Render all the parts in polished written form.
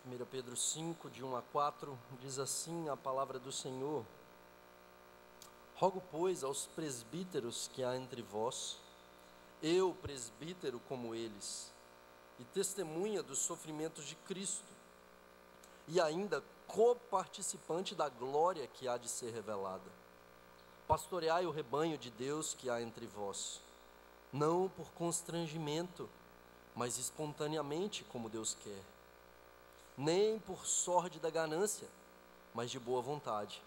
1 Pedro 5, de 1 a 4, diz assim a palavra do Senhor: Rogo, pois, aos presbíteros que há entre vós, eu, presbítero como eles, e testemunha dos sofrimentos de Cristo, e ainda coparticipante da glória que há de ser revelada. Pastoreai o rebanho de Deus que há entre vós, não por constrangimento, mas espontaneamente, como Deus quer, nem por sórdida ganância, mas de boa vontade,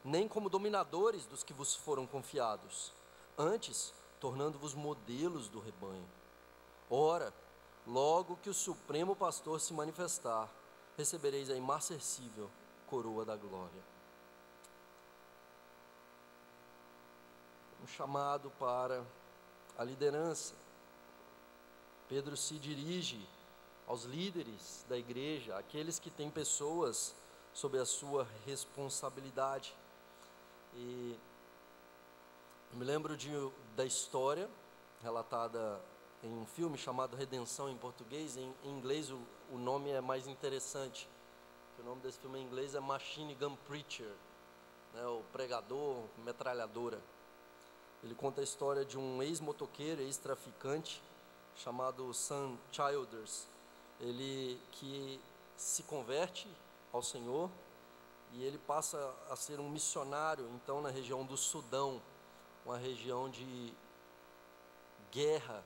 nem como dominadores dos que vos foram confiados, antes tornando-vos modelos do rebanho. Ora, logo que o Supremo Pastor se manifestar, recebereis a imarcessível coroa da glória. Um chamado para a liderança. Pedro se dirige aos líderes da igreja, aqueles que têm pessoas sob a sua responsabilidade. E eu me lembro da história relatada em um filme chamado Redenção em português. Em inglês o nome é mais interessante. O nome desse filme em inglês é Machine Gun Preacher, né, o pregador, metralhadora. Ele conta a história de um ex-motoqueiro, ex-traficante, chamado Sam Childers. Ele que se converte ao Senhor e ele passa a ser um missionário, então, na região do Sudão, uma região de guerra,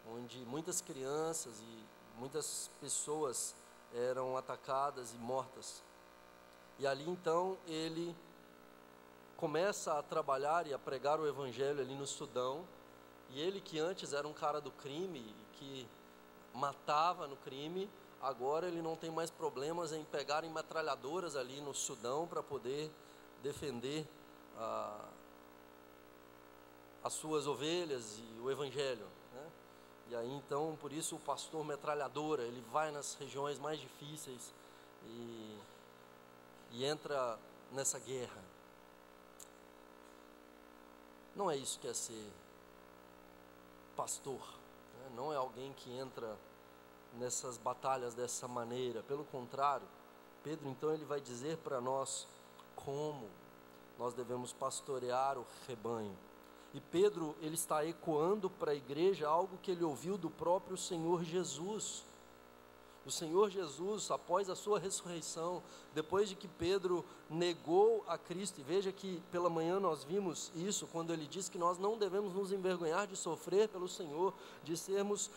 onde muitas crianças e muitas pessoas eram atacadas e mortas. E ali, então, ele começa a trabalhar e a pregar o evangelho ali no Sudão. E ele, que antes era um cara do crime e que matava no crime, agora ele não tem mais problemas em pegarem metralhadoras ali no Sudão para poder defender as suas ovelhas e o evangelho, né? E aí, então, por isso o pastor metralhadora, ele vai nas regiões mais difíceis e entra nessa guerra. Não é isso que é ser pastor, né? Não é alguém que entra nessas batalhas dessa maneira. Pelo contrário, Pedro, então, ele vai dizer para nós como nós devemos pastorear o rebanho. E Pedro, ele está ecoando para a igreja algo que ele ouviu do próprio Senhor Jesus. O Senhor Jesus, após a sua ressurreição, depois de que Pedro negou a Cristo, e veja que pela manhã nós vimos isso, quando ele diz que nós não devemos nos envergonhar de sofrer pelo Senhor, de sermos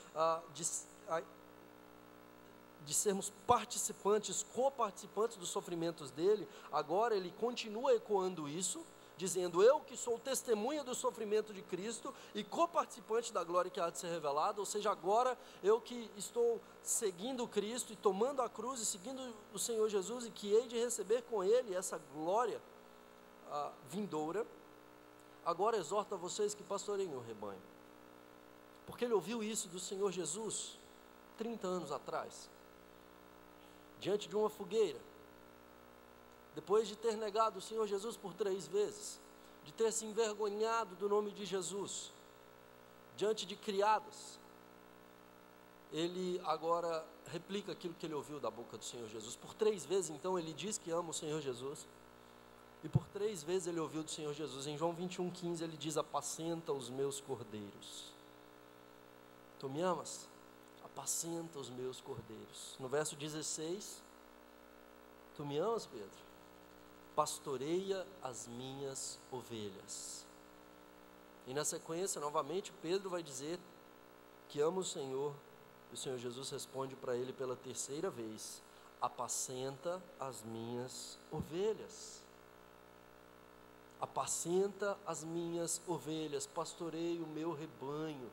participantes, coparticipantes dos sofrimentos dele. Agora ele continua ecoando isso, dizendo: eu que sou testemunha do sofrimento de Cristo e coparticipante da glória que há de ser revelada. Ou seja, agora eu que estou seguindo Cristo e tomando a cruz e seguindo o Senhor Jesus, e que hei de receber com Ele essa glória vindoura, agora exorta vocês que pastoreiem o rebanho. Porque ele ouviu isso do Senhor Jesus 30 anos atrás, diante de uma fogueira, depois de ter negado o Senhor Jesus por 3 vezes, de ter se envergonhado do nome de Jesus, diante de criadas, ele agora replica aquilo que ele ouviu da boca do Senhor Jesus. Por 3 vezes, então, ele diz que ama o Senhor Jesus, e por 3 vezes ele ouviu do Senhor Jesus. Em João 21,15 ele diz: apacenta os meus cordeiros. Tu me amas? Apacenta os meus cordeiros. No verso 16, tu me amas, Pedro? Pastoreia as minhas ovelhas. E na sequência, novamente, Pedro vai dizer que ama o Senhor, e o Senhor Jesus responde para ele pela 3ª vez: apacenta as minhas ovelhas. Apacenta as minhas ovelhas, pastoreia o meu rebanho.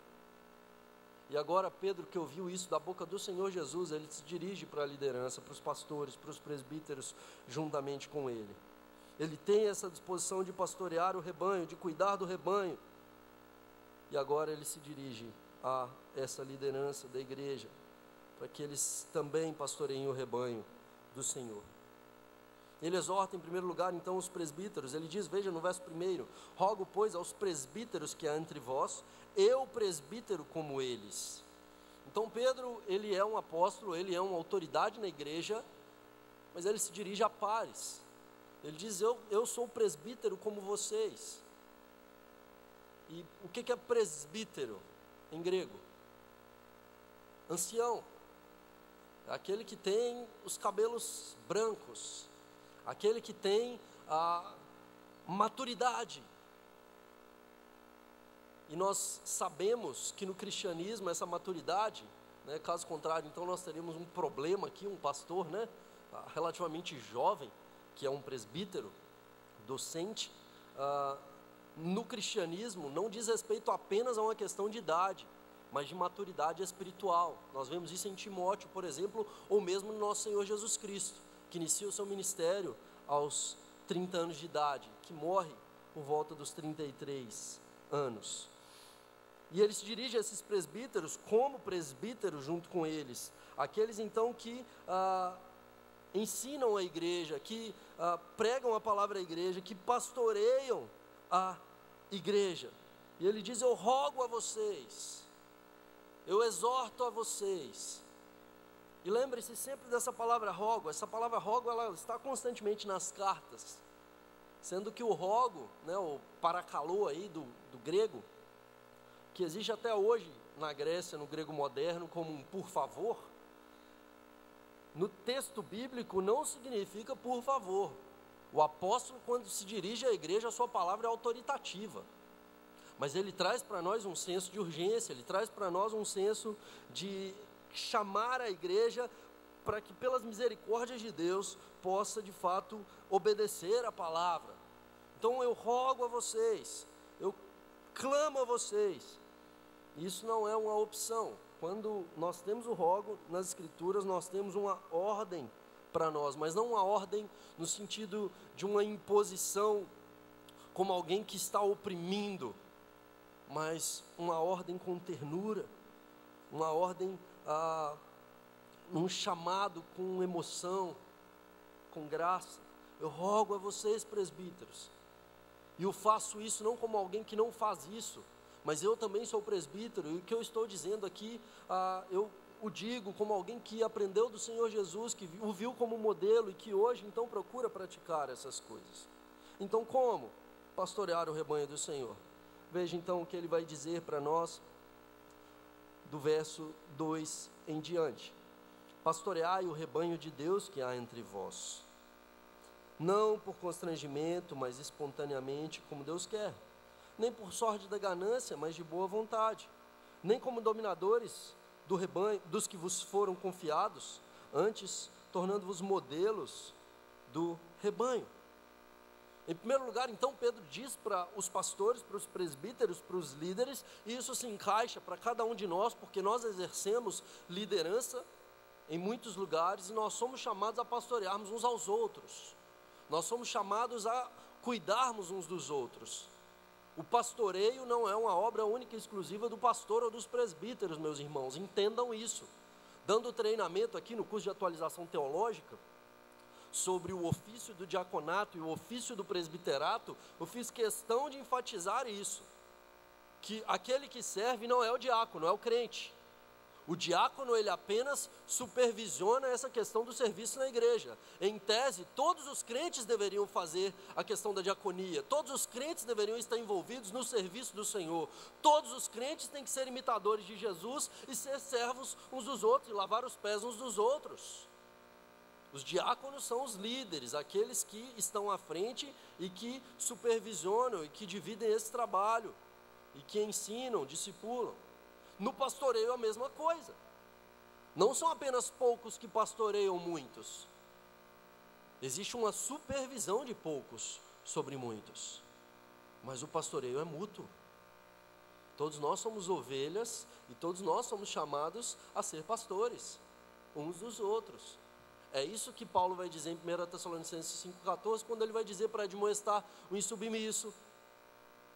E agora Pedro, que ouviu isso da boca do Senhor Jesus, ele se dirige para a liderança, para os pastores, para os presbíteros, juntamente com ele. Ele tem essa disposição de pastorear o rebanho, de cuidar do rebanho. E agora ele se dirige a essa liderança da igreja, para que eles também pastoreiem o rebanho do Senhor. Ele exorta em primeiro lugar então os presbíteros. Ele diz, veja no verso 1: rogo, pois, aos presbíteros que há entre vós, eu presbítero como eles. Então Pedro, ele é um apóstolo, ele é uma autoridade na igreja, mas ele se dirige a pares. Ele diz, eu sou presbítero como vocês. E o que é presbítero em grego? Ancião. Aquele que tem os cabelos brancos. Aquele que tem a maturidade. E nós sabemos que no cristianismo essa maturidade, né, caso contrário, então nós teríamos um problema aqui, um pastor, né, relativamente jovem, que é um presbítero, docente, no cristianismo não diz respeito apenas a uma questão de idade, mas de maturidade espiritual. Nós vemos isso em Timóteo, por exemplo, ou mesmo no nosso Senhor Jesus Cristo, que inicia o seu ministério aos 30 anos de idade, que morre por volta dos 33 anos. E ele se dirige a esses presbíteros como presbíteros junto com eles, aqueles então que ensinam a igreja, que pregam a palavra à igreja, que pastoreiam a igreja. E ele diz, eu rogo a vocês, eu exorto a vocês. E lembre-se sempre dessa palavra rogo. Essa palavra rogo, ela está constantemente nas cartas, sendo que o rogo, né, o parakalô aí do grego, que existe até hoje na Grécia, no grego moderno, como um por favor, no texto bíblico não significa por favor. O apóstolo, quando se dirige à igreja, a sua palavra é autoritativa, mas ele traz para nós um senso de urgência, ele traz para nós um senso de chamar a igreja para que pelas misericórdias de Deus possa de fato obedecer a palavra. Então eu rogo a vocês, eu clamo a vocês. Isso não é uma opção. Quando nós temos o rogo nas escrituras, nós temos uma ordem para nós, mas não uma ordem no sentido de uma imposição como alguém que está oprimindo, mas uma ordem com ternura, uma ordem, um chamado com emoção, com graça. Eu rogo a vocês, presbíteros, e eu faço isso não como alguém que não faz isso, mas eu também sou presbítero, e o que eu estou dizendo aqui, eu o digo como alguém que aprendeu do Senhor Jesus, que o viu como modelo e que hoje então procura praticar essas coisas. Então como pastorear o rebanho do Senhor? Veja então o que ele vai dizer para nós, do verso 2 em diante. Pastoreai o rebanho de Deus que há entre vós, não por constrangimento, mas espontaneamente, como Deus quer, nem por sorte da ganância, mas de boa vontade, nem como dominadores do rebanho, dos que vos foram confiados, antes tornando-vos modelos do rebanho. Em primeiro lugar, então, Pedro diz para os pastores, para os presbíteros, para os líderes, e isso se encaixa para cada um de nós, porque nós exercemos liderança em muitos lugares, e nós somos chamados a pastorearmos uns aos outros, nós somos chamados a cuidarmos uns dos outros. O pastoreio não é uma obra única e exclusiva do pastor ou dos presbíteros, meus irmãos, entendam isso. Dando treinamento aqui no curso de atualização teológica, sobre o ofício do diaconato e o ofício do presbiterato, eu fiz questão de enfatizar isso, que aquele que serve não é o diácono, é o crente. O diácono, ele apenas supervisiona essa questão do serviço na igreja. Em tese, todos os crentes deveriam fazer a questão da diaconia, todos os crentes deveriam estar envolvidos no serviço do Senhor, todos os crentes têm que ser imitadores de Jesus e ser servos uns dos outros, e lavar os pés uns dos outros. Os diáconos são os líderes, aqueles que estão à frente e que supervisionam e que dividem esse trabalho, e que ensinam, discipulam. No pastoreio é a mesma coisa. Não são apenas poucos que pastoreiam muitos. Existe uma supervisão de poucos sobre muitos. Mas o pastoreio é mútuo. Todos nós somos ovelhas e todos nós somos chamados a ser pastores, uns dos outros. É isso que Paulo vai dizer em 1 Tessalonicenses 5,14, quando ele vai dizer para admoestar o insubmisso,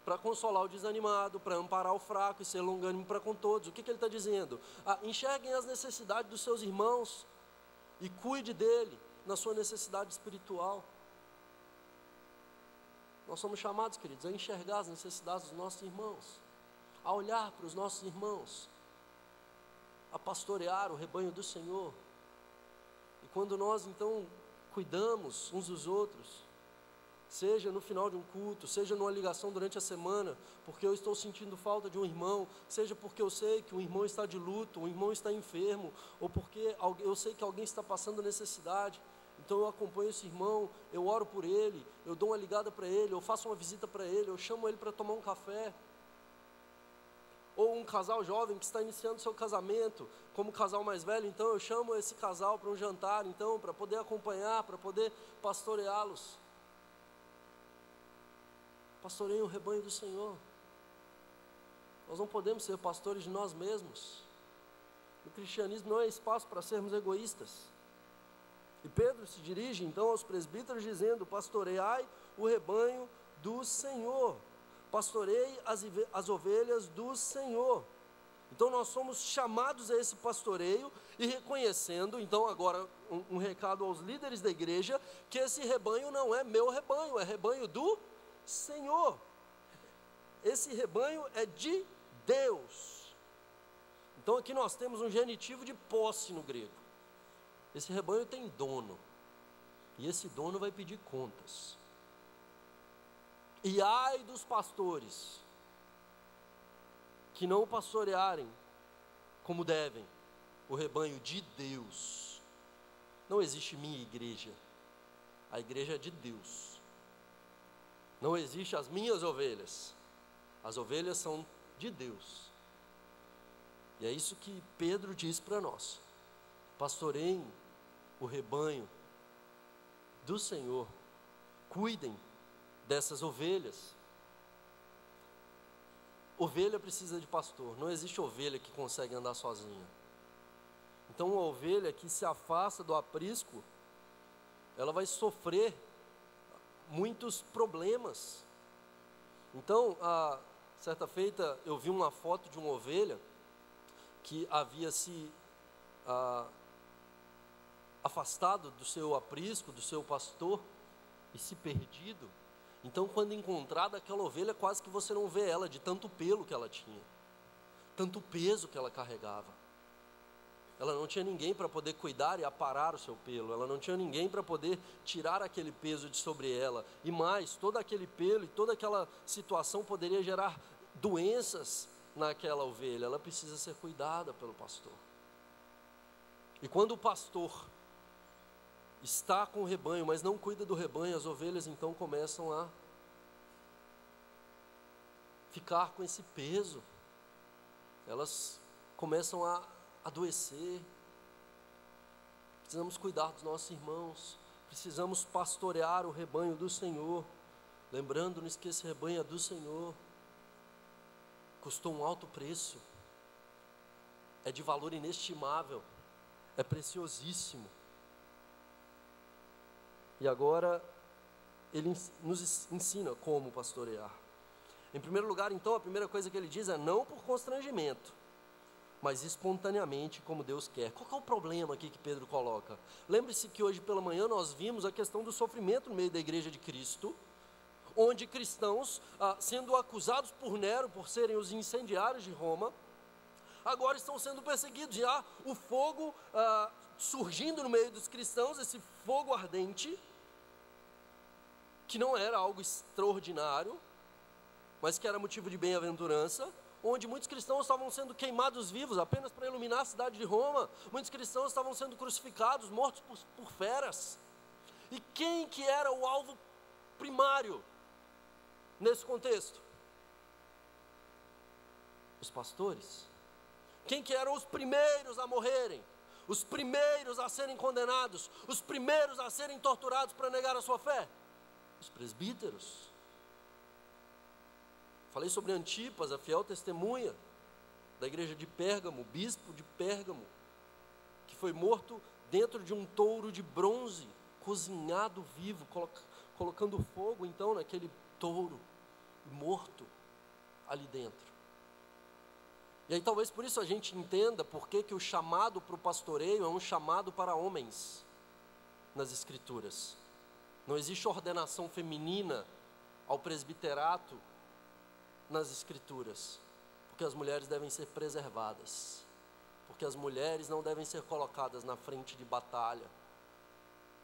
para consolar o desanimado, para amparar o fraco e ser longânimo para com todos. O que ele está dizendo? Enxerguem as necessidades dos seus irmãos e cuide dele na sua necessidade espiritual. Nós somos chamados, queridos, a enxergar as necessidades dos nossos irmãos, a olhar para os nossos irmãos, a pastorear o rebanho do Senhor. E quando nós então cuidamos uns dos outros, seja no final de um culto, seja numa ligação durante a semana, porque eu estou sentindo falta de um irmão, seja porque eu sei que um irmão está de luto, um irmão está enfermo, ou porque eu sei que alguém está passando necessidade, então eu acompanho esse irmão, eu oro por ele, eu dou uma ligada para ele, eu faço uma visita para ele, eu chamo ele para tomar um café. Ou um casal jovem que está iniciando seu casamento, como casal mais velho, então eu chamo esse casal para um jantar, então, para poder acompanhar, para poder pastoreá-los. Pastoreiem o rebanho do Senhor. Nós não podemos ser pastores de nós mesmos. O cristianismo não é espaço para sermos egoístas. E Pedro se dirige então aos presbíteros dizendo: pastoreai o rebanho do Senhor. Pastorei as ovelhas do Senhor. Então nós somos chamados a esse pastoreio e reconhecendo, então agora um recado aos líderes da igreja, que esse rebanho não é meu rebanho, é rebanho do Senhor. Esse rebanho é de Deus. Então aqui nós temos um genitivo de posse no grego. Esse rebanho tem dono, e esse dono vai pedir contas. E ai dos pastores que não pastorearem como devem o rebanho de Deus. Não existe minha igreja, a igreja é de Deus. Não existe as minhas ovelhas, as ovelhas são de Deus. E é isso que Pedro diz para nós: pastoreiem o rebanho do Senhor, cuidem dessas ovelhas. Ovelha precisa de pastor, não existe ovelha que consegue andar sozinha. Então uma ovelha que se afasta do aprisco, ela vai sofrer muitos problemas. Então, certa feita eu vi uma foto de uma ovelha que havia se afastado do seu aprisco, do seu pastor, e se perdido. Então quando encontrada aquela ovelha, quase que você não vê ela, de tanto pelo que ela tinha, tanto peso que ela carregava. Ela não tinha ninguém para poder cuidar e aparar o seu pelo, ela não tinha ninguém para poder tirar aquele peso de sobre ela, e mais, todo aquele pelo e toda aquela situação poderia gerar doenças naquela ovelha. Ela precisa ser cuidada pelo pastor. E quando o pastor está com o rebanho, mas não cuida do rebanho, as ovelhas então começam a ficar com esse peso, elas começam a adoecer. Precisamos cuidar dos nossos irmãos, precisamos pastorear o rebanho do Senhor, lembrando-nos que esse rebanho é do Senhor, custou um alto preço, é de valor inestimável, é preciosíssimo. E agora ele nos ensina como pastorear. Em primeiro lugar, então, a primeira coisa que ele diz é: não por constrangimento, mas espontaneamente, como Deus quer. Qual que é o problema aqui que Pedro coloca? Lembre-se que hoje pela manhã nós vimos a questão do sofrimento no meio da igreja de Cristo, onde cristãos, sendo acusados por Nero por serem os incendiários de Roma, agora estão sendo perseguidos. E há o fogo surgindo no meio dos cristãos, esse fogo ardente, que não era algo extraordinário, mas que era motivo de bem-aventurança, onde muitos cristãos estavam sendo queimados vivos apenas para iluminar a cidade de Roma. Muitos cristãos estavam sendo crucificados, mortos por feras. E quem que era o alvo primário nesse contexto? Os pastores. Quem que eram os primeiros a morrerem? Os primeiros a serem condenados? Os primeiros a serem torturados para negar a sua fé? Os presbíteros. Falei sobre Antipas, a fiel testemunha da igreja de Pérgamo, bispo de Pérgamo, que foi morto dentro de um touro de bronze, cozinhado vivo, colocando fogo então naquele touro, morto ali dentro. E aí talvez por isso a gente entenda por que o chamado para o pastoreio é um chamado para homens nas Escrituras. Não existe ordenação feminina ao presbiterato nas Escrituras, porque as mulheres devem ser preservadas. porque as mulheres não devem ser colocadas na frente de batalha.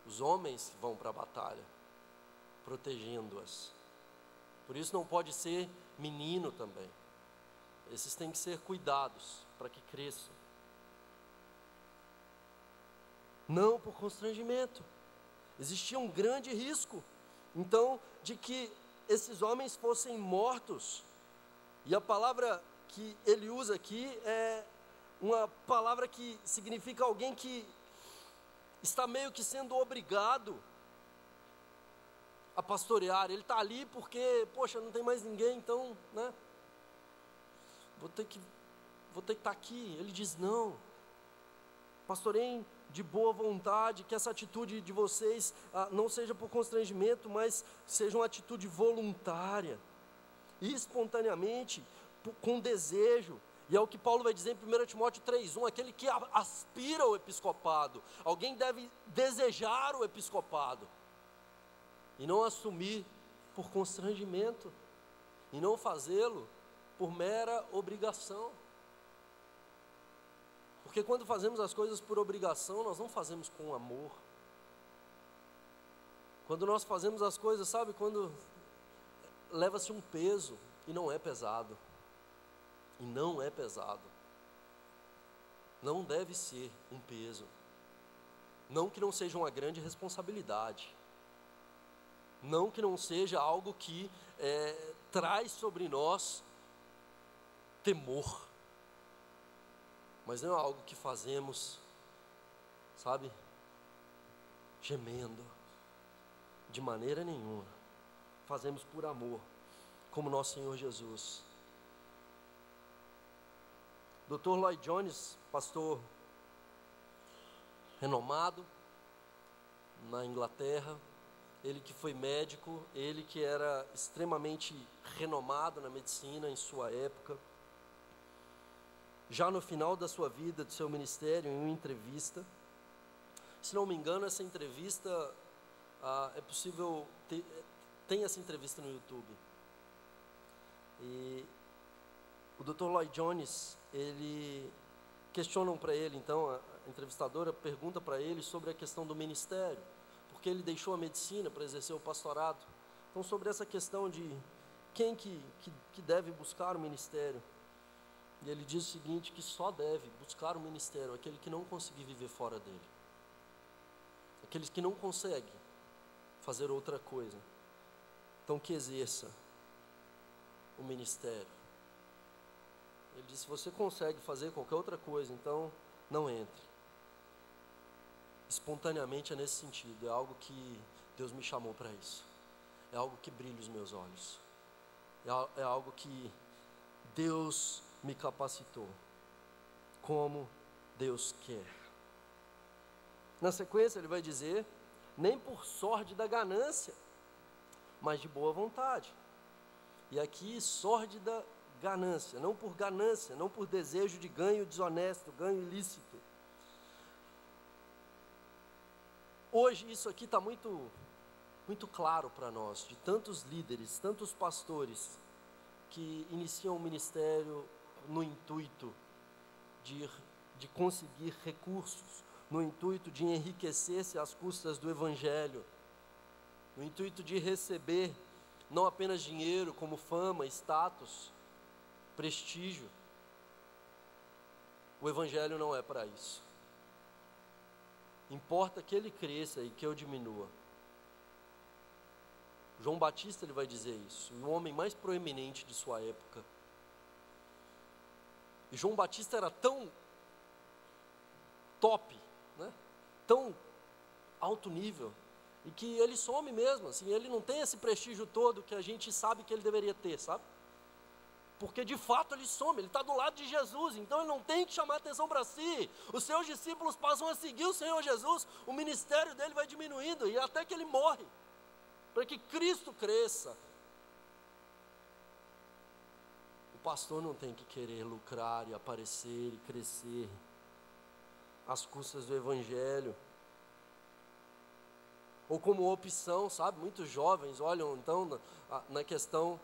Os homens vão para a batalha, protegendo-as. Por isso não pode ser menino também. Esses têm que ser cuidados para que cresçam. Não por constrangimento. Existia um grande risco, então, de que esses homens fossem mortos. E a palavra que ele usa aqui é uma palavra que significa alguém que está meio que sendo obrigado a pastorear. Ele está ali porque, poxa, não tem mais ninguém, então, né? Vou ter que estar aqui. Ele diz, não, pastoreiem de boa vontade, que essa atitude de vocês não seja por constrangimento, mas seja uma atitude voluntária, espontaneamente, com desejo. E é o que Paulo vai dizer em 1 Timóteo 3:1, aquele que aspira ao episcopado. Alguém deve desejar o episcopado, e não assumir por constrangimento, e não fazê-lo por mera obrigação. Porque quando fazemos as coisas por obrigação, nós não fazemos com amor. Quando nós fazemos as coisas, sabe, quando leva-se um peso, e não é pesado. E não é pesado. Não deve ser um peso. Não que não seja uma grande responsabilidade. Não que não seja algo que traz sobre nós temor. Mas não é algo que fazemos, sabe, gemendo, de maneira nenhuma. Fazemos por amor, como nosso Senhor Jesus. Dr. Lloyd Jones, pastor renomado na Inglaterra, ele que foi médico, ele que era extremamente renomado na medicina em sua época, já no final da sua vida, do seu ministério, em uma entrevista, se não me engano, essa entrevista, é possível, tem essa entrevista no YouTube, e o Dr. Lloyd Jones, questionam para ele, então, a entrevistadora pergunta para ele sobre a questão do ministério, porque ele deixou a medicina para exercer o pastorado. Então, sobre essa questão de quem que deve buscar o ministério, e ele diz o seguinte, que só deve buscar o ministério aquele que não conseguir viver fora dele. Aqueles que não conseguem fazer outra coisa. Então que exerça o ministério. Ele diz, se você consegue fazer qualquer outra coisa, então não entre. Espontaneamente é nesse sentido, é algo que Deus me chamou para isso. É algo que brilha os meus olhos. É algo que Deus me capacitou, como Deus quer. Na sequência ele vai dizer, nem por sórdida ganância, mas de boa vontade. E aqui, sórdida ganância, não por ganância, não por desejo de ganho desonesto, ganho ilícito. Hoje isso aqui está muito claro para nós, de tantos líderes, tantos pastores, que iniciam o ministério no intuito de conseguir recursos, no intuito de enriquecer-se às custas do Evangelho, no intuito de receber não apenas dinheiro, como fama, status, prestígio. O Evangelho não é para isso. Importa que ele cresça e que eu diminua. João Batista ele vai dizer isso, o homem mais proeminente de sua época. E João Batista era tão top, né? Tão alto nível, e que ele some mesmo, assim, ele não tem esse prestígio todo que a gente sabe que ele deveria ter, sabe? Porque de fato ele some, ele está do lado de Jesus, então ele não tem que chamar atenção para si. Os seus discípulos passam a seguir o Senhor Jesus, o ministério dele vai diminuindo, e até que ele morre, para que Cristo cresça. O pastor não tem que querer lucrar e aparecer e crescer às custas do Evangelho, ou como opção, sabe? Muitos jovens olham então na questão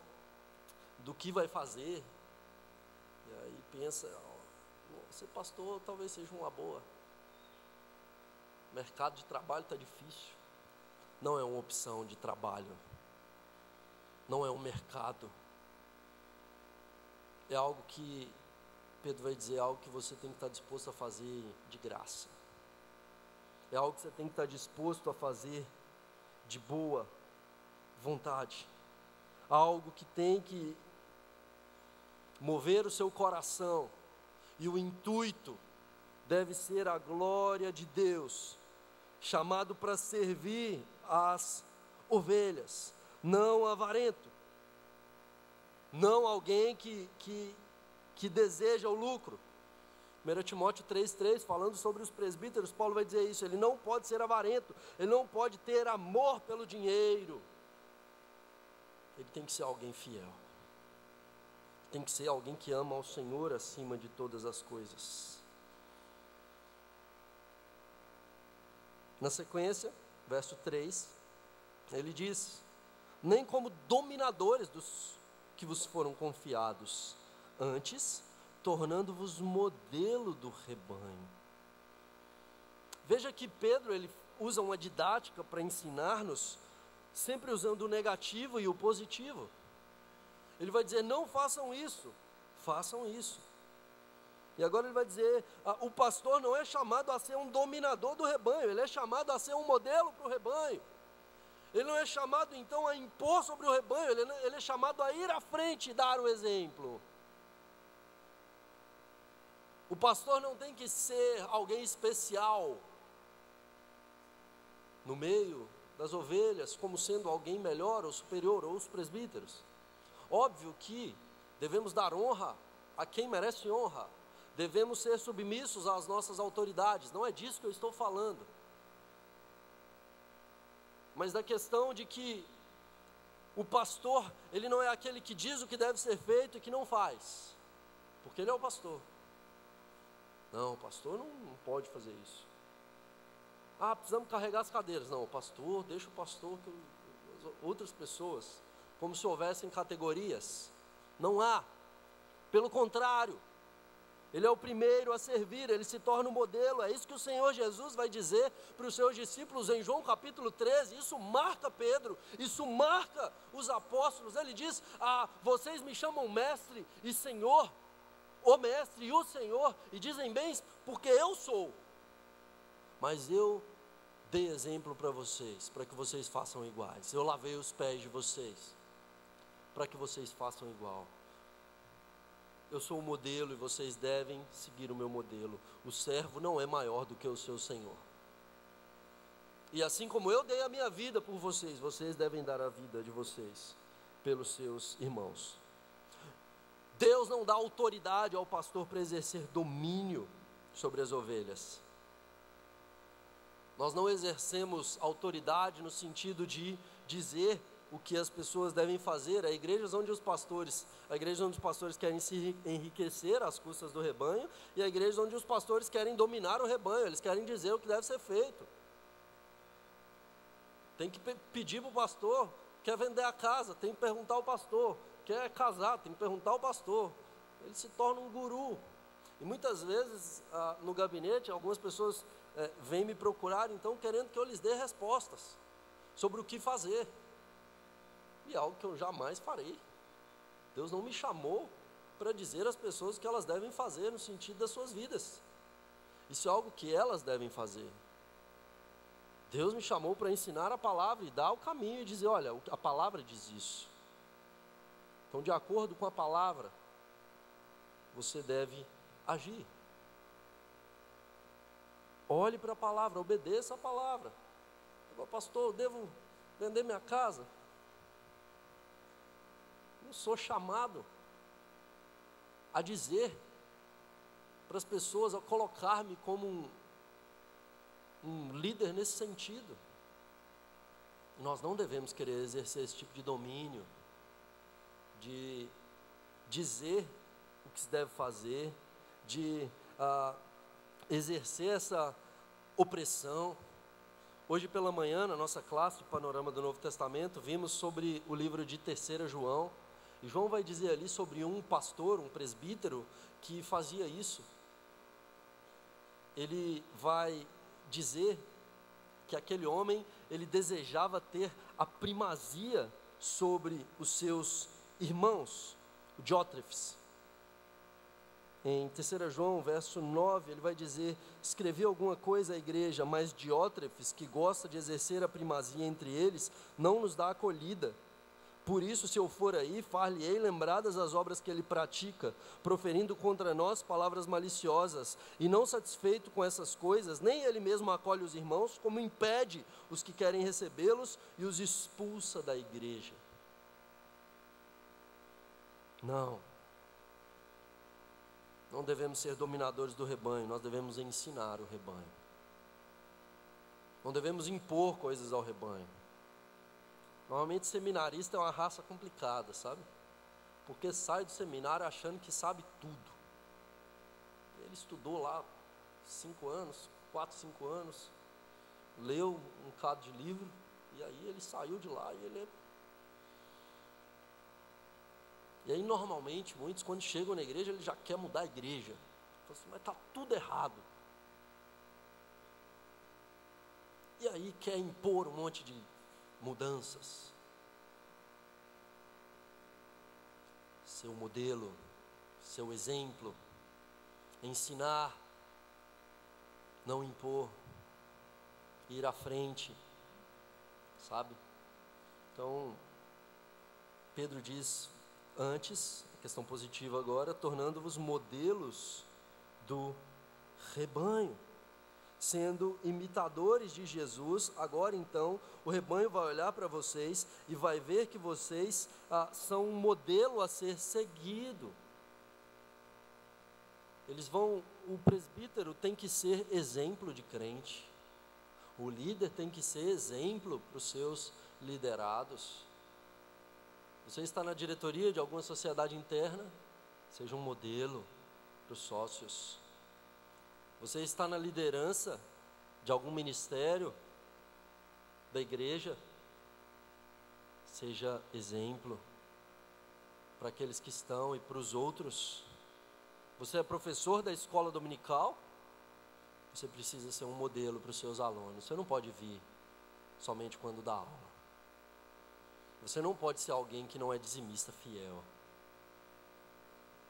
do que vai fazer, e aí pensa, ser pastor talvez seja uma boa. O mercado de trabalho está difícil. Não é uma opção de trabalho. Não é um mercado. É algo que, Pedro vai dizer, algo que você tem que estar disposto a fazer de graça. É algo que você tem que estar disposto a fazer de boa vontade. Algo que tem que mover o seu coração. E o intuito deve ser a glória de Deus, chamado para servir as ovelhas, não avarento, não alguém que deseja o lucro. 1 Timóteo 3,3, falando sobre os presbíteros, Paulo vai dizer isso, ele não pode ser avarento, ele não pode ter amor pelo dinheiro, ele tem que ser alguém fiel, tem que ser alguém que ama ao Senhor acima de todas as coisas. Na sequência, verso 3, ele diz, nem como dominadores dos que vos foram confiados, antes, tornando-vos modelo do rebanho. Veja que Pedro, ele usa uma didática para ensinar-nos, sempre usando o negativo e o positivo. Ele vai dizer, não façam isso, façam isso. E agora ele vai dizer, o pastor não é chamado a ser um dominador do rebanho, ele é chamado a ser um modelo para o rebanho. Ele não é chamado então a impor sobre o rebanho, ele é chamado a ir à frente e dar o exemplo. O pastor não tem que ser alguém especial no meio das ovelhas, como sendo alguém melhor ou superior, ou os presbíteros. Óbvio que devemos dar honra a quem merece honra, devemos ser submissos às nossas autoridades, não é disso que eu estou falando. Mas da questão de que o pastor, ele não é aquele que diz o que deve ser feito e que não faz, porque ele é o pastor. Não, o pastor não pode fazer isso. Precisamos carregar as cadeiras. Não, o pastor, deixa o pastor, que outras pessoas, como se houvessem categorias. Não há. Pelo contrário, ele é o primeiro a servir, ele se torna um modelo. É isso que o Senhor Jesus vai dizer para os seus discípulos em João capítulo 13. Isso marca Pedro, isso marca os apóstolos. Ele diz, vocês me chamam mestre e senhor, o mestre e o Senhor, e dizem bem, porque eu sou. Mas eu dei exemplo para vocês, para que vocês façam iguais. Eu lavei os pés de vocês, para que vocês façam igual. Eu sou o modelo e vocês devem seguir o meu modelo. O servo não é maior do que o seu senhor. E assim como eu dei a minha vida por vocês, vocês devem dar a vida de vocês pelos seus irmãos. Deus não dá autoridade ao pastor para exercer domínio sobre as ovelhas. Nós não exercemos autoridade no sentido de dizer o que as pessoas devem fazer. Há igrejas onde os pastores querem se enriquecer às custas do rebanho, e há igrejas onde os pastores querem dominar o rebanho, eles querem dizer o que deve ser feito. Tem que pedir para o pastor, quer vender a casa, tem que perguntar ao pastor, quer casar, tem que perguntar ao pastor. Ele se torna um guru. E muitas vezes no gabinete, algumas pessoas vêm me procurar, então, querendo que eu lhes dê respostas sobre o que fazer. E é algo que eu jamais farei. Deus não me chamou para dizer às pessoas o que elas devem fazer no sentido das suas vidas. Isso é algo que elas devem fazer. Deus me chamou para ensinar a palavra e dar o caminho e dizer, olha, a palavra diz isso. Então, de acordo com a palavra, você deve agir. Olhe para a palavra, obedeça a palavra. Pastor, eu devo vender minha casa? Não sou chamado a dizer para as pessoas, a colocar-me como um líder nesse sentido. Nós não devemos querer exercer esse tipo de domínio, de dizer o que se deve fazer, de exercer essa opressão. Hoje pela manhã, na nossa classe, Panorama do Novo Testamento, vimos sobre o livro de 3 João, e João vai dizer ali sobre um pastor, um presbítero, que fazia isso. ele vai dizer que aquele homem, ele desejava ter a primazia sobre os seus irmãos, Diótrefes. Em 3 João, verso 9, ele vai dizer: escrevi alguma coisa à igreja, mas Diótrefes, que gosta de exercer a primazia entre eles, não nos dá acolhida. Por isso, se eu for aí, far-lhe-ei lembradas as obras que ele pratica, proferindo contra nós palavras maliciosas. E não satisfeito com essas coisas, nem ele mesmo acolhe os irmãos, como impede os que querem recebê-los e os expulsa da igreja. Não devemos ser dominadores do rebanho, nós devemos ensinar o rebanho. Não devemos impor coisas ao rebanho. Normalmente seminarista é uma raça complicada, sabe? Porque sai do seminário achando que sabe tudo. Ele estudou lá 5 anos, 4, 5 anos, leu um bocado de livro, e aí ele saiu de lá E aí normalmente, muitos quando chegam na igreja, ele já quer mudar a igreja. Assim, mas está tudo errado. E aí quer impor um monte de mudanças. Seu modelo, seu exemplo, ensinar, não impor, ir à frente, sabe? Então, Pedro diz antes, a questão positiva agora, tornando-vos modelos do rebanho, sendo imitadores de Jesus. Agora então, o rebanho vai olhar para vocês e vai ver que vocês são um modelo a ser seguido. O presbítero tem que ser exemplo de crente, o líder tem que ser exemplo para os seus liderados. Você está na diretoria de alguma sociedade interna, seja um modelo para os sócios. Você está na liderança de algum ministério da igreja, seja exemplo para aqueles que estão e para os outros. Você é professor da escola dominical, você precisa ser um modelo para os seus alunos. Você não pode vir somente quando dá aula. Você não pode ser alguém que não é dizimista fiel.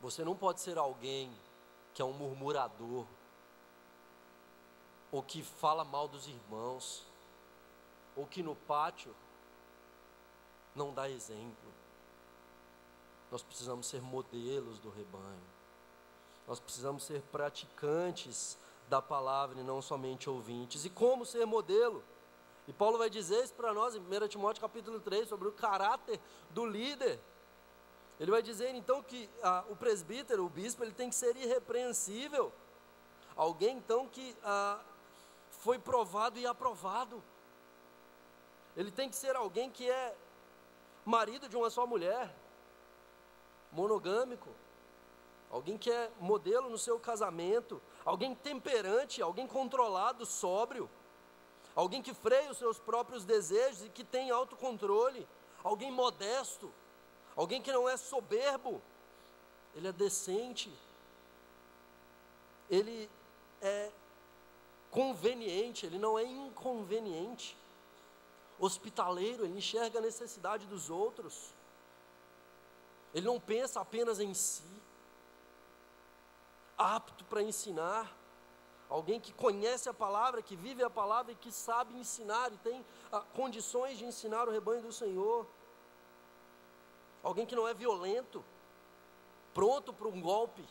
Você não pode ser alguém que é um murmurador, ou que fala mal dos irmãos, ou que no pátio não dá exemplo. Nós precisamos ser modelos do rebanho. Nós precisamos ser praticantes da palavra e não somente ouvintes. E como ser modelo? E Paulo vai dizer isso para nós em 1 Timóteo capítulo 3, sobre o caráter do líder. Ele vai dizer então que o presbítero, o bispo, ele tem que ser irrepreensível. Alguém então que foi provado e aprovado. Ele tem que ser alguém que é marido de uma só mulher, monogâmico. Alguém que é modelo no seu casamento. Alguém temperante, alguém controlado, sóbrio. Alguém que freia os seus próprios desejos e que tem autocontrole. Alguém modesto. Alguém que não é soberbo. Ele é decente. Ele é conveniente, ele não é inconveniente. Hospitaleiro, ele enxerga a necessidade dos outros. Ele não pensa apenas em si. Apto para ensinar. Alguém que conhece a palavra, que vive a palavra e que sabe ensinar e tem condições de ensinar o rebanho do Senhor. Alguém que não é violento, pronto para um golpe.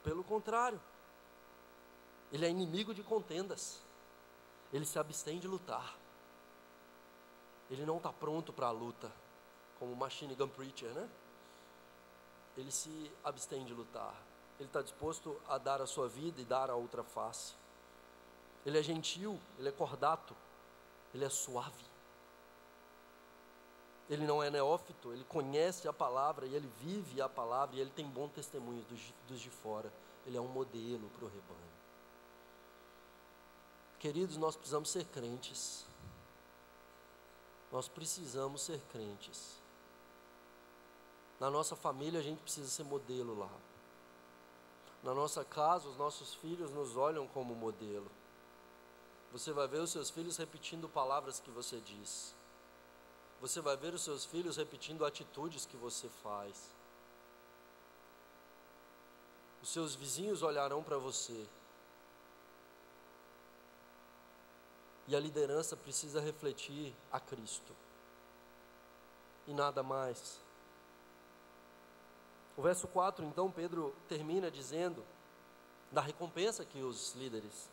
Pelo contrário, ele é inimigo de contendas. Ele se abstém de lutar. Ele não está pronto para a luta, como machine gun preacher, né? Ele se abstém de lutar. Ele está disposto a dar a sua vida e dar a outra face. Ele é gentil, ele é cordato, ele é suave. Ele não é neófito, ele conhece a palavra e ele vive a palavra e ele tem bom testemunho dos de fora. Ele é um modelo para o rebanho. Queridos, nós precisamos ser crentes. Nós precisamos ser crentes. Na nossa família a gente precisa ser modelo lá. Na nossa casa, os nossos filhos nos olham como modelo. Você vai ver os seus filhos repetindo palavras que você diz. Você vai ver os seus filhos repetindo atitudes que você faz. Os seus vizinhos olharão para você. E a liderança precisa refletir a Cristo. E nada mais. O verso 4, então, Pedro termina dizendo da recompensa que os líderes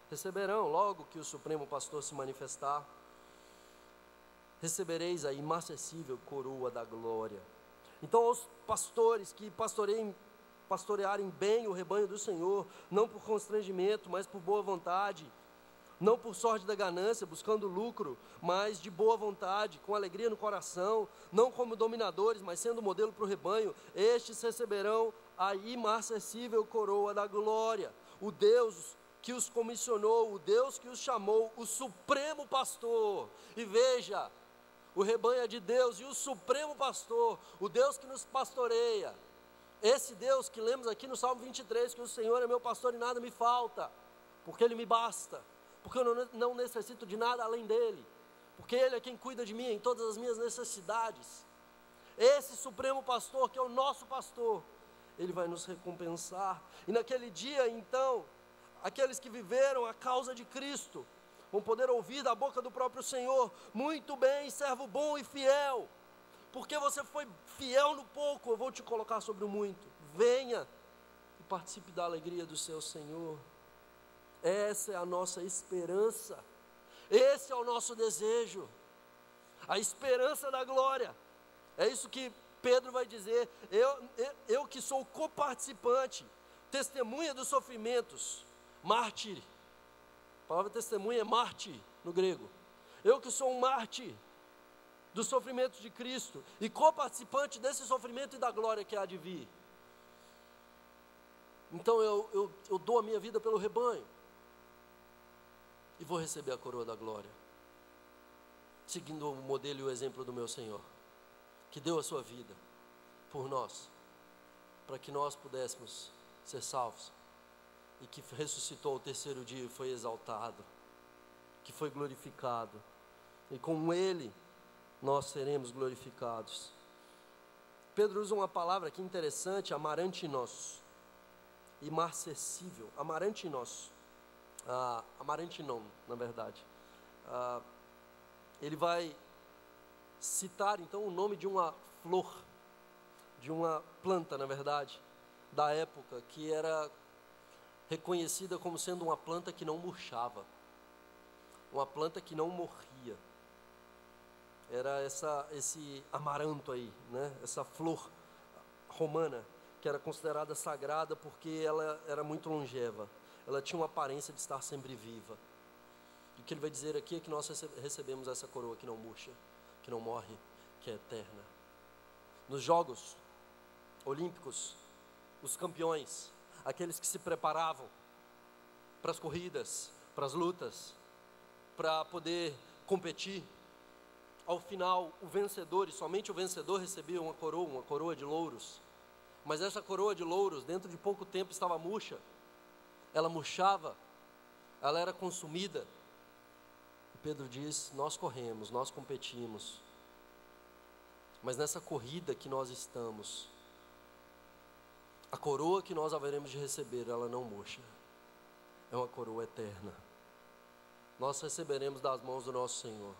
receberão logo que o Supremo Pastor se manifestar. Recebereis a inacessível coroa da glória. Então, aos pastores que pastorearem bem o rebanho do Senhor, não por constrangimento, mas por boa vontade, não por sorte da ganância, buscando lucro, mas de boa vontade, com alegria no coração, não como dominadores, mas sendo modelo para o rebanho, estes receberão a imarcessível coroa da glória. O Deus que os comissionou, o Deus que os chamou, o Supremo Pastor. E veja, o rebanho é de Deus e o Supremo Pastor, o Deus que nos pastoreia. Esse Deus que lemos aqui no Salmo 23, que o Senhor é meu pastor e nada me falta, porque Ele me basta. Porque eu não necessito de nada além dEle, porque Ele é quem cuida de mim em todas as minhas necessidades. Esse Supremo Pastor, que é o nosso pastor, Ele vai nos recompensar. E naquele dia, então, aqueles que viveram a causa de Cristo vão poder ouvir da boca do próprio Senhor: muito bem, servo bom e fiel, porque você foi fiel no pouco, eu vou te colocar sobre o muito. Venha e participe da alegria do seu Senhor. Essa é a nossa esperança, esse é o nosso desejo, a esperança da glória. É isso que Pedro vai dizer: eu que sou coparticipante, testemunha dos sofrimentos, mártir. A palavra testemunha é mártir no grego. Eu que sou um mártir dos sofrimentos de Cristo e coparticipante desse sofrimento e da glória que há de vir. Então eu dou a minha vida pelo rebanho e vou receber a coroa da glória, seguindo o modelo e o exemplo do meu Senhor, que deu a sua vida por nós, para que nós pudéssemos ser salvos, e que ressuscitou ao terceiro dia e foi exaltado, que foi glorificado, e com Ele nós seremos glorificados. Pedro usa uma palavra aqui interessante, amarantinos, imarcessível, amarantinos, amarantinon, na verdade. Ele vai citar então o nome de uma flor, de uma planta, na verdade, da época, que era reconhecida como sendo uma planta que não murchava, uma planta que não morria. Era esse amaranto aí, né? Essa flor romana, que era considerada sagrada porque ela era muito longeva. Ela tinha uma aparência de estar sempre viva. E o que ele vai dizer aqui é que nós recebemos essa coroa que não murcha, que não morre, que é eterna. Nos Jogos Olímpicos, os campeões, aqueles que se preparavam para as corridas, para as lutas, para poder competir, ao final o vencedor, e somente o vencedor, recebia uma coroa de louros. Mas essa coroa de louros, dentro de pouco tempo, estava murcha. Ela murchava, ela era consumida. E Pedro diz: nós corremos, nós competimos, mas nessa corrida que nós estamos, a coroa que nós haveremos de receber, ela não murcha, é uma coroa eterna. Nós receberemos das mãos do nosso Senhor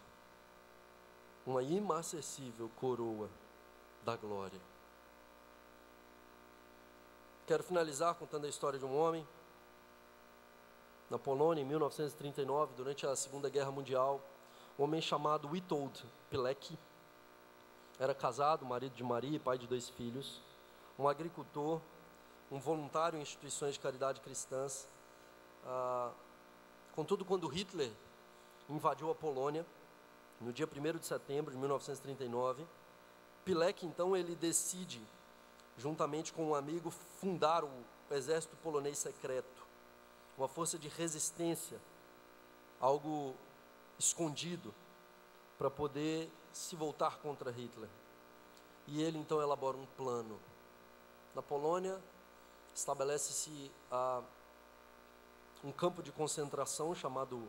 uma inacessível coroa da glória. Quero finalizar contando a história de um homem na Polônia, em 1939, durante a Segunda Guerra Mundial. Um homem chamado Witold Pilecki. Era casado, marido de Maria, pai de 2 filhos, um agricultor, um voluntário em instituições de caridade cristãs. Contudo, quando Hitler invadiu a Polônia, no dia 1º de setembro de 1939, Pilecki, então, ele decide, juntamente com um amigo, fundar o exército polonês secreto, uma força de resistência, algo escondido, para poder se voltar contra Hitler. E ele então elabora um plano. Na Polônia estabelece-se um campo de concentração chamado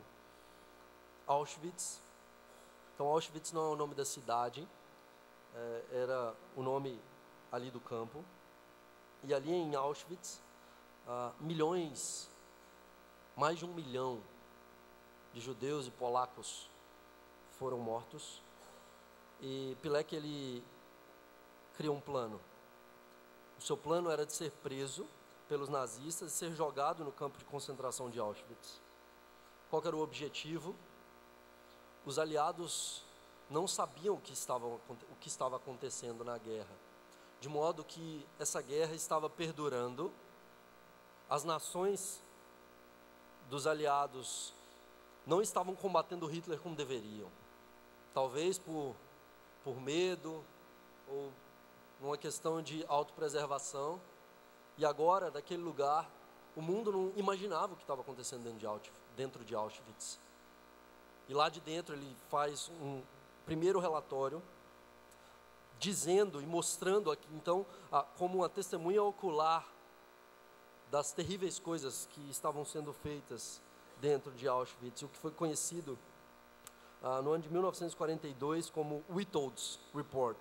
Auschwitz. Então, Auschwitz não é o nome da cidade, era o nome ali do campo. E ali em Auschwitz, mais de 1 milhão de judeus e polacos foram mortos. E Pilecki, ele criou um plano. O seu plano era de ser preso pelos nazistas e ser jogado no campo de concentração de Auschwitz. Qual era o objetivo? Os aliados não sabiam o que estava acontecendo na guerra, de modo que essa guerra estava perdurando. As nações dos aliados não estavam combatendo Hitler como deveriam, talvez por medo ou numa questão de autopreservação. E agora, daquele lugar, o mundo não imaginava o que estava acontecendo dentro de Auschwitz. E lá de dentro ele faz um primeiro relatório, dizendo e mostrando aqui, então, como uma testemunha ocular das terríveis coisas que estavam sendo feitas dentro de Auschwitz, o que foi conhecido no ano de 1942 como Withold's Report,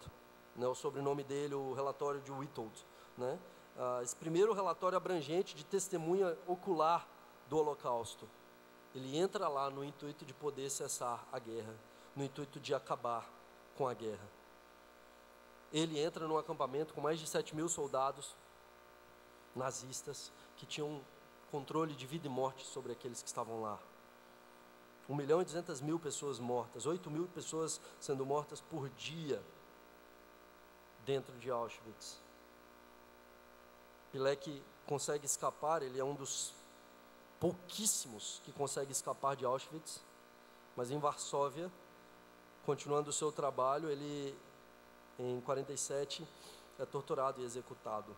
né, o sobrenome dele, o relatório de Withold, né? Esse primeiro relatório abrangente de testemunha ocular do Holocausto, ele entra lá no intuito de poder cessar a guerra, no intuito de acabar com a guerra. Ele entra num acampamento com mais de 7.000 soldados nazistas que tinham controle de vida e morte sobre aqueles que estavam lá. 1.200.000 pessoas mortas, 8.000 pessoas sendo mortas por dia dentro de Auschwitz. Pilecki consegue escapar, ele é um dos pouquíssimos que consegue escapar de Auschwitz, mas em Varsóvia, continuando o seu trabalho, ele, em 47, é torturado e executado.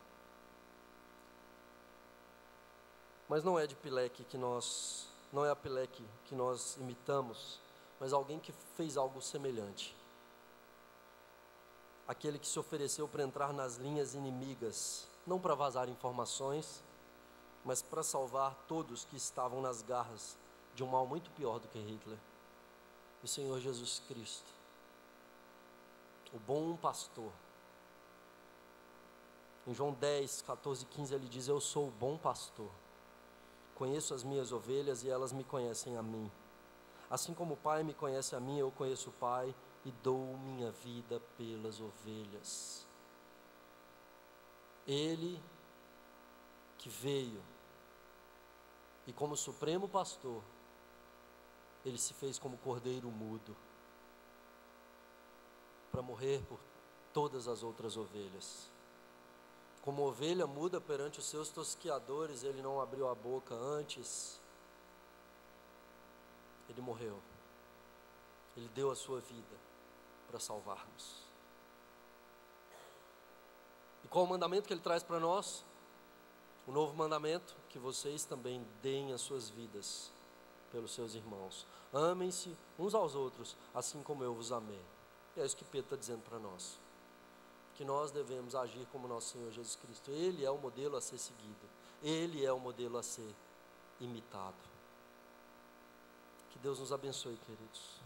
Mas não é de Pilecki não é a Pilecki que nós imitamos, mas alguém que fez algo semelhante. Aquele que se ofereceu para entrar nas linhas inimigas, não para vazar informações, mas para salvar todos que estavam nas garras de um mal muito pior do que Hitler. O Senhor Jesus Cristo, o bom pastor. Em João 10, 14 e 15 ele diz: eu sou o bom pastor, conheço as minhas ovelhas e elas me conhecem a mim. Assim como o Pai me conhece a mim, eu conheço o Pai e dou minha vida pelas ovelhas. Ele que veio e como supremo pastor, ele se fez como cordeiro mudo para morrer por todas as outras ovelhas. Como ovelha muda perante os seus tosquiadores, ele não abriu a boca antes. Ele morreu. Ele deu a sua vida para salvar-nos. E qual o mandamento que ele traz para nós? O novo mandamento, que vocês também deem as suas vidas pelos seus irmãos. Amem-se uns aos outros, assim como eu vos amei. E é isso que Pedro está dizendo para nós. Que nós devemos agir como nosso Senhor Jesus Cristo. Ele é o modelo a ser seguido. Ele é o modelo a ser imitado. Que Deus nos abençoe, queridos.